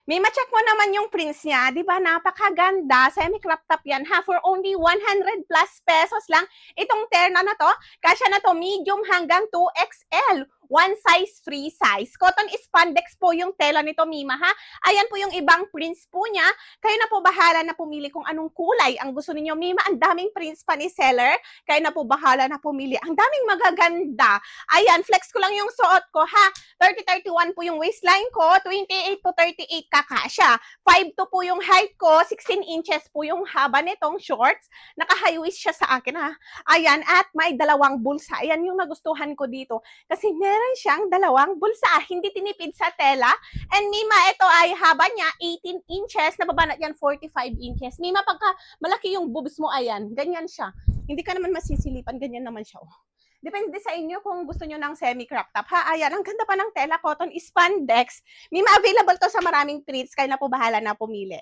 Check mo naman yung prints niya, 'di ba? Napakaganda. Semi-crop top 'yan ha for only 100 plus pesos lang. Itong terna na to, kasya na to medium hanggang 2XL. One size, free size. Cotton spandex po yung tela nito, Mima, ha? Ayan po yung ibang prints po niya. Kayo na po bahala na pumili kung anong kulay ang gusto ninyo, Mima. Ang daming prints pa ni seller. Kayo na po bahala na pumili. Ang daming magaganda. Ayan, flex ko lang yung suot ko, ha? 30-31 po yung waistline ko, 28 to 38 kakasya. 5'2 po yung height ko, 16 inches po yung haba nitong shorts. Naka-high waist siya sa akin, ha? Ayan, at may dalawang bulsa. Ayan yung nagustuhan ko dito. Kasi meron siyang dalawang bulsa. Hindi tinipid sa tela. And Mima, ito ay haba niya 18 inches. Nababa na yan 45 inches. Mima, pagka malaki yung boobs mo, ayan, ganyan siya. Hindi ka naman masisilipan, ganyan naman siya. Depende sa inyo kung gusto nyo ng semi-crop top. Ha, ayan, ang ganda pa ng tela, cotton spandex. Mima, available to sa maraming treats. Kayo na po bahala na pumili.